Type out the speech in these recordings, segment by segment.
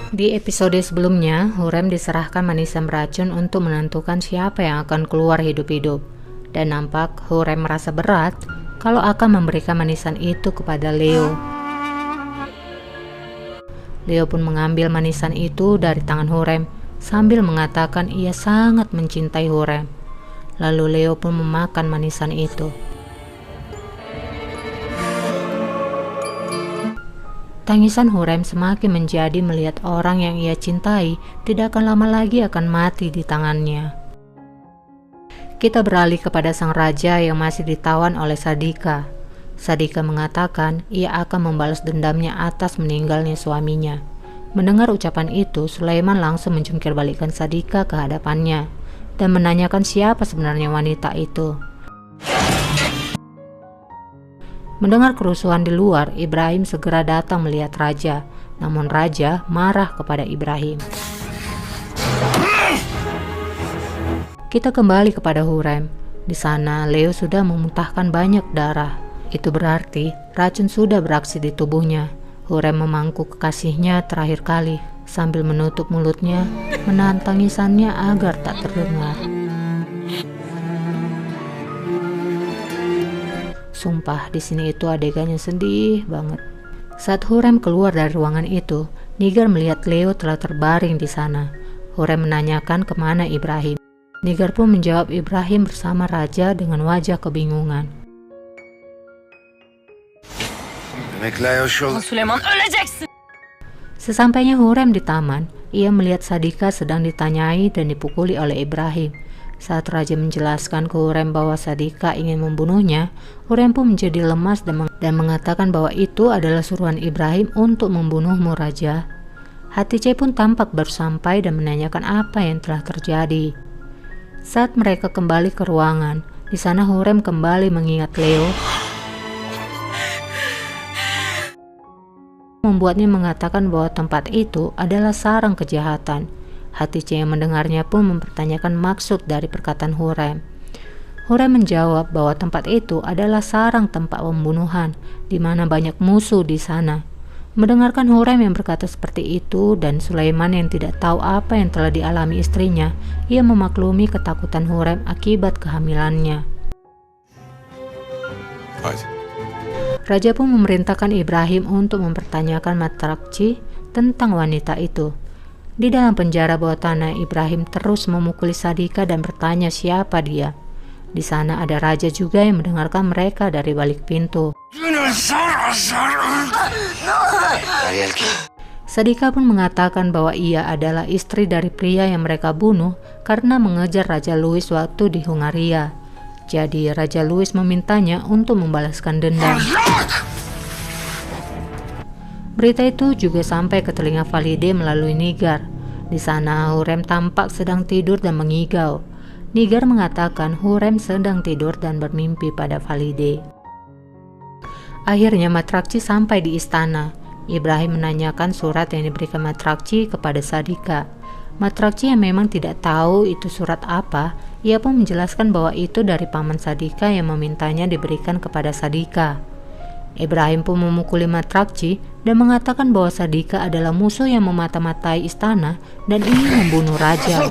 Di episode sebelumnya, Hurrem diserahkan manisan beracun untuk menentukan siapa yang akan keluar hidup-hidup. Dan nampak Hurrem merasa berat kalau akan memberikan manisan itu kepada Leo. Leo pun mengambil manisan itu dari tangan Hurrem sambil mengatakan ia sangat mencintai Hurrem. Lalu Leo pun memakan manisan itu. Tangisan Hurrem semakin menjadi melihat orang yang ia cintai tidak akan lama lagi akan mati di tangannya. Kita beralih kepada sang raja yang masih ditawan oleh Sadika. Sadika mengatakan ia akan membalas dendamnya atas meninggalnya suaminya. Mendengar ucapan itu, Sulaiman langsung menjungkirbalikkan Sadika ke hadapannya dan menanyakan siapa sebenarnya wanita itu. Mendengar kerusuhan di luar, Ibrahim segera datang melihat raja. Namun raja marah kepada Ibrahim. Kita kembali kepada Hurrem. Di sana Leo sudah memuntahkan banyak darah. Itu berarti racun sudah beraksi di tubuhnya. Hurrem memangku kekasihnya terakhir kali sambil menutup mulutnya, menahan tangisannya agar tak terdengar. Sumpah, di sini itu adegannya sedih banget. Saat Hurrem keluar dari ruangan itu, Nigar melihat Leo telah terbaring di sana. Hurrem menanyakan kemana Ibrahim. Nigar pun menjawab Ibrahim bersama raja dengan wajah kebingungan. Süleyman, öleceksin. Sesampainya Hurrem di taman, ia melihat Sadika sedang ditanyai dan dipukuli oleh Ibrahim. Saat raja menjelaskan ke Hurrem bahwa Sadika ingin membunuhnya, Hurrem pun menjadi lemas dan mengatakan bahwa itu adalah suruhan Ibrahim untuk membunuhmu, raja. Hatice pun tampak baru sampai dan menanyakan apa yang telah terjadi. Saat mereka kembali ke ruangan, di sana Hurrem kembali mengingat Leo, membuatnya mengatakan bahwa tempat itu adalah sarang kejahatan. Hatice yang mendengarnya pun mempertanyakan maksud dari perkataan Hurrem. Hurrem menjawab bahwa tempat itu adalah sarang tempat pembunuhan, di mana banyak musuh di sana. Mendengarkan Hurrem yang berkata seperti itu dan Sulaiman yang tidak tahu apa yang telah dialami istrinya, ia memaklumi ketakutan Hurrem akibat kehamilannya. Raja pun memerintahkan Ibrahim untuk mempertanyakan Matrakci tentang wanita itu. Di dalam penjara bawah tanah, Ibrahim terus memukuli Sadika dan bertanya siapa dia. Di sana ada raja juga yang mendengarkan mereka dari balik pintu. Sadika pun mengatakan bahwa ia adalah istri dari pria yang mereka bunuh karena mengejar Raja Louis waktu di Hungaria. Jadi Raja Louis memintanya untuk membalaskan dendam. Berita itu juga sampai ke telinga Valide melalui Nigar. Di sana Hurrem tampak sedang tidur dan mengigau. Nigar mengatakan Hurrem sedang tidur dan bermimpi pada Valide. Akhirnya Matrakci sampai di istana. Ibrahim menanyakan surat yang diberikan Matrakci kepada Sadika. Matrakci yang memang tidak tahu itu surat apa, ia pun menjelaskan bahwa itu dari paman Sadika yang memintanya diberikan kepada Sadika. Ibrahim pun memukuli Matrakci dan mengatakan bahwa Sadika adalah musuh yang memata-matai istana dan ingin membunuh raja.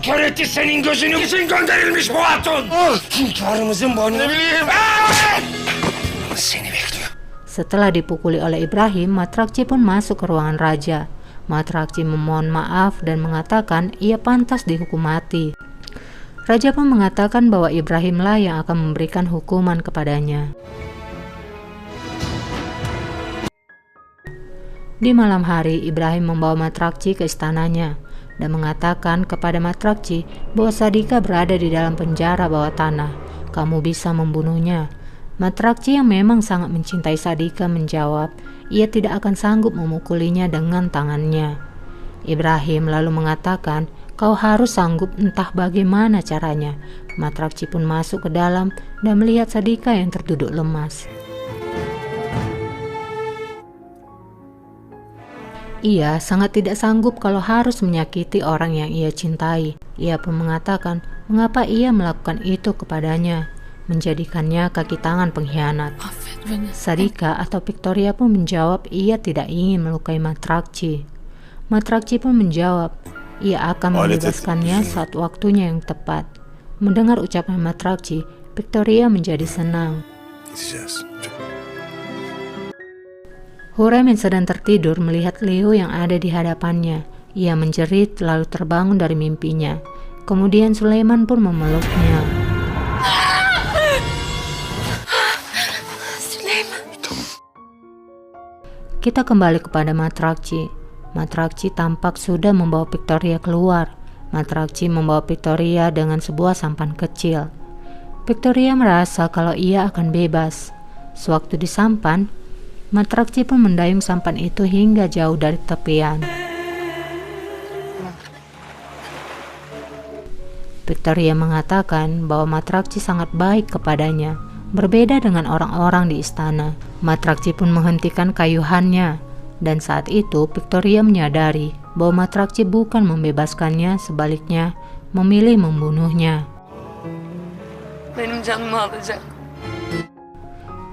Setelah dipukuli oleh Ibrahim, Matrakci pun masuk ke ruangan raja. Matrakci memohon maaf dan mengatakan ia pantas dihukum mati. Raja pun mengatakan bahwa Ibrahimlah yang akan memberikan hukuman kepadanya. Di malam hari, Ibrahim membawa Matrakci ke istananya dan mengatakan kepada Matrakci bahwa Sadika berada di dalam penjara bawah tanah. Kamu bisa membunuhnya. Matrakci yang memang sangat mencintai Sadika menjawab, ia tidak akan sanggup memukulinya dengan tangannya. Ibrahim lalu mengatakan, kau harus sanggup entah bagaimana caranya. Matrakci pun masuk ke dalam dan melihat Sadika yang terduduk lemas. Ia sangat tidak sanggup kalau harus menyakiti orang yang ia cintai. Ia pun mengatakan mengapa ia melakukan itu kepadanya, menjadikannya kaki tangan pengkhianat. Sadika atau Victoria pun menjawab ia tidak ingin melukai Matrakci. Matrakci pun menjawab, ia akan membebaskannya saat waktunya yang tepat. Mendengar ucapan Matrakci, Victoria menjadi senang. Hurrem yang sedang tertidur melihat Leo yang ada di hadapannya. Ia menjerit lalu terbangun dari mimpinya. Kemudian Sulaiman pun memeluknya. Kita kembali kepada Matrakci. Matrakci tampak sudah membawa Victoria keluar. Matrakci membawa Victoria dengan sebuah sampan kecil. Victoria merasa kalau ia akan bebas. Sewaktu di sampan, Matrakci pun mendayung sampan itu hingga jauh dari tepian. Victoria mengatakan bahwa Matrakci sangat baik kepadanya, berbeda dengan orang-orang di istana. Matrakci pun menghentikan kayuhannya, dan saat itu Victoria menyadari bahwa Matrakci bukan membebaskannya, sebaliknya memilih membunuhnya.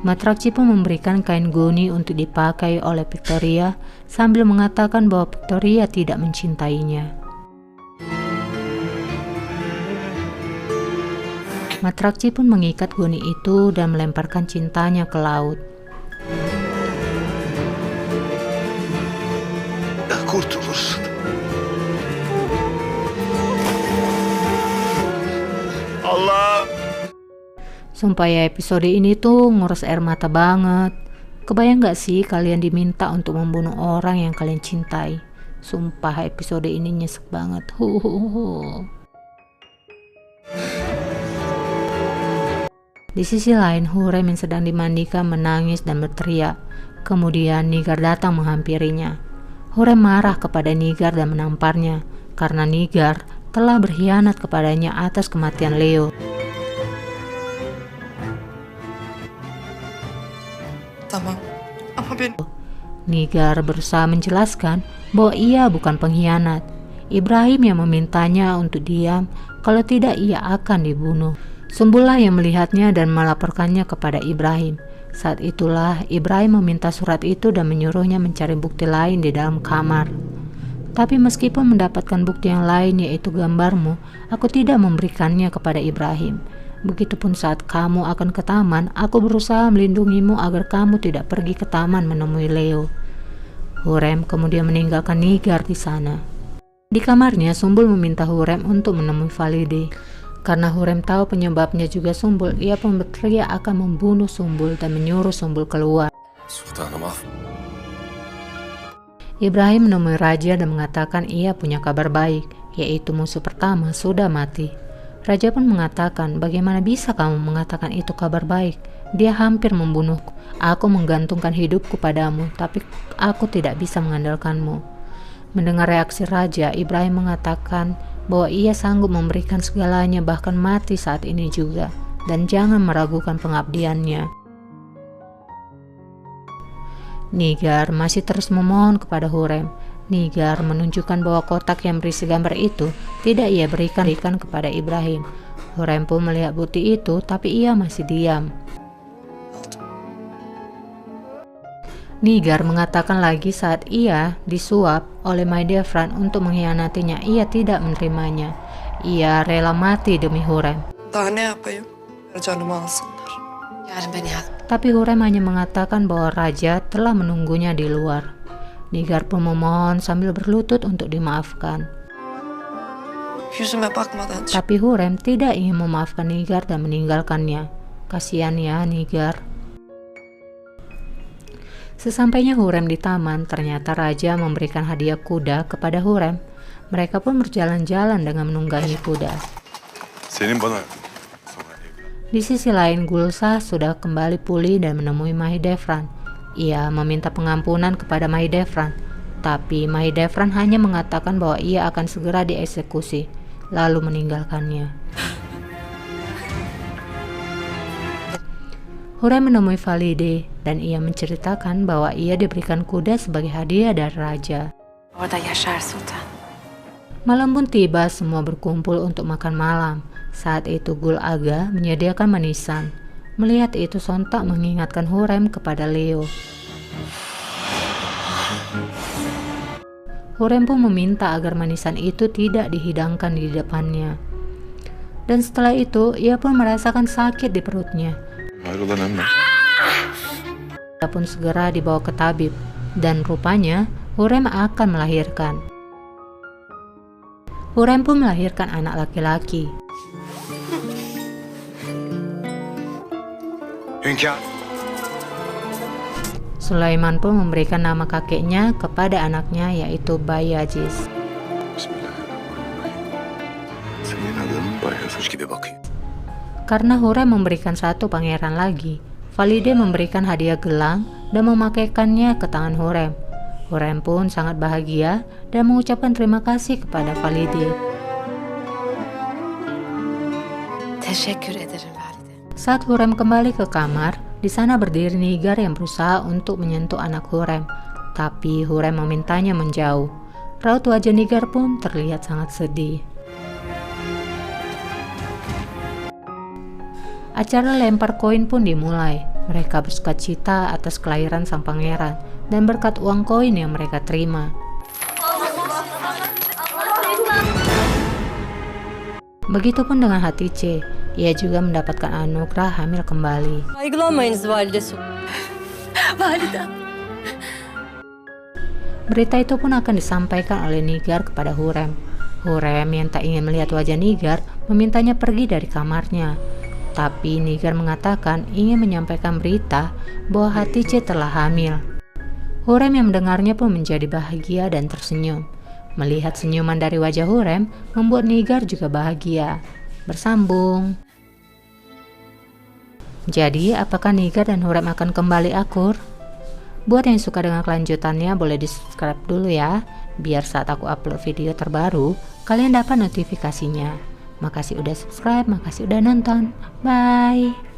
Matrakci pun memberikan kain goni untuk dipakai oleh Victoria sambil mengatakan bahwa Victoria tidak mencintainya. Matrakci pun mengikat goni itu dan melemparkan cintanya ke laut. Allah. Sumpah ya, episode ini tuh ngurus air mata banget. Kebayang gak sih kalian diminta untuk membunuh orang yang kalian cintai? Sumpah episode ini nyesek banget. Di sisi lain, Hurrem yang sedang dimandikan menangis dan berteriak. Kemudian Nigar datang menghampirinya. Hurrem marah kepada Nigar dan menamparnya karena Nigar telah berkhianat kepadanya atas kematian Leo. Nigar berusaha menjelaskan bahwa ia bukan pengkhianat. Ibrahim yang memintanya untuk diam, kalau tidak ia akan dibunuh. Sumbullah yang melihatnya dan melaporkannya kepada Ibrahim. Saat itulah Ibrahim meminta surat itu dan menyuruhnya mencari bukti lain di dalam kamar. Tapi meskipun mendapatkan bukti yang lain, yaitu gambarmu, aku tidak memberikannya kepada Ibrahim. Begitupun saat kamu akan ke taman, aku berusaha melindungimu agar kamu tidak pergi ke taman menemui Leo. Hurrem kemudian meninggalkan Nigar di sana. Di kamarnya, Sumbul meminta Hurrem untuk menemui Valide. Karena Hurrem tahu penyebabnya juga Sumbul, ia pun berteriak akan membunuh Sumbul dan menyuruh Sumbul keluar. Ibrahim menemui Raja dan mengatakan ia punya kabar baik, yaitu musuh pertama sudah mati. Raja pun mengatakan, bagaimana bisa kamu mengatakan itu kabar baik? Dia hampir membunuhku. Aku menggantungkan hidupku padamu, tapi aku tidak bisa mengandalkanmu. Mendengar reaksi Raja, Ibrahim mengatakan bahwa ia sanggup memberikan segalanya, bahkan mati saat ini juga, dan jangan meragukan pengabdiannya. Nigar masih terus memohon kepada Hurrem. Nigar menunjukkan bahwa kotak yang berisi gambar itu tidak ia berikan kepada Ibrahim. Hurrem pun melihat bukti itu, tapi ia masih diam. Nigar mengatakan lagi saat ia disuap oleh Maidevran untuk mengkhianatinya, ia tidak menerimanya. Ia rela mati demi Hurrem. Tapi Hurrem hanya mengatakan bahwa Raja telah menunggunya di luar. Nigar pun memohon sambil berlutut untuk dimaafkan. Tapi Hurrem tidak ingin memaafkan Nigar dan meninggalkannya. Kasihan ya Nigar. Sesampainya Hurrem di taman, ternyata Raja memberikan hadiah kuda kepada Hurrem. Mereka pun berjalan-jalan dengan menunggangi kuda. Di sisi lain, Gulsah sudah kembali pulih dan menemui Mahidevran. Ia meminta pengampunan kepada Mahidevran, tapi Mahidevran hanya mengatakan bahwa ia akan segera dieksekusi, lalu meninggalkannya. Hurrem menemui Valide dan ia menceritakan bahwa ia diberikan kuda sebagai hadiah dari Raja. Malam pun tiba, semua berkumpul untuk makan malam. Saat itu Gul Aga menyediakan manisan. Melihat itu sontak mengingatkan Hurrem kepada Leo. Hurem pun meminta agar manisan itu tidak dihidangkan di depannya. Dan setelah itu, ia pun merasakan sakit di perutnya. Ia pun segera dibawa ke tabib, dan rupanya Hurem akan melahirkan. Hurem pun melahirkan anak laki-laki. Sulaiman pun memberikan nama kakeknya kepada anaknya, yaitu Bayazis. Karena Hurem memberikan satu pangeran lagi, Valide memberikan hadiah gelang dan memakaikannya ke tangan Hurem. Hurem pun sangat bahagia dan mengucapkan terima kasih kepada Valide. Saat Hurem kembali ke kamar, di sana berdiri Nigar yang berusaha untuk menyentuh anak Hurem, tapi Hurem memintanya menjauh. Raut wajah Nigar pun terlihat sangat sedih. Acara lempar koin pun dimulai. Mereka bersukacita atas kelahiran sang pangeran dan berkat uang koin yang mereka terima. Begitupun dengan Hatice, ia juga mendapatkan anugerah hamil kembali. Berita itu pun akan disampaikan oleh Nigar kepada Hurem. Hurem yang tak ingin melihat wajah Nigar memintanya pergi dari kamarnya. Tapi Nigar mengatakan ingin menyampaikan berita bahwa Hatice telah hamil. Hurem yang mendengarnya pun menjadi bahagia dan tersenyum. Melihat senyuman dari wajah Hurem membuat Nigar juga bahagia. Bersambung. Jadi, apakah Nigar dan Hurem akan kembali akur? Buat yang suka dengan kelanjutannya, boleh di-subscribe dulu ya, biar saat aku upload video terbaru, kalian dapat notifikasinya. Makasih udah subscribe, makasih udah nonton. Bye!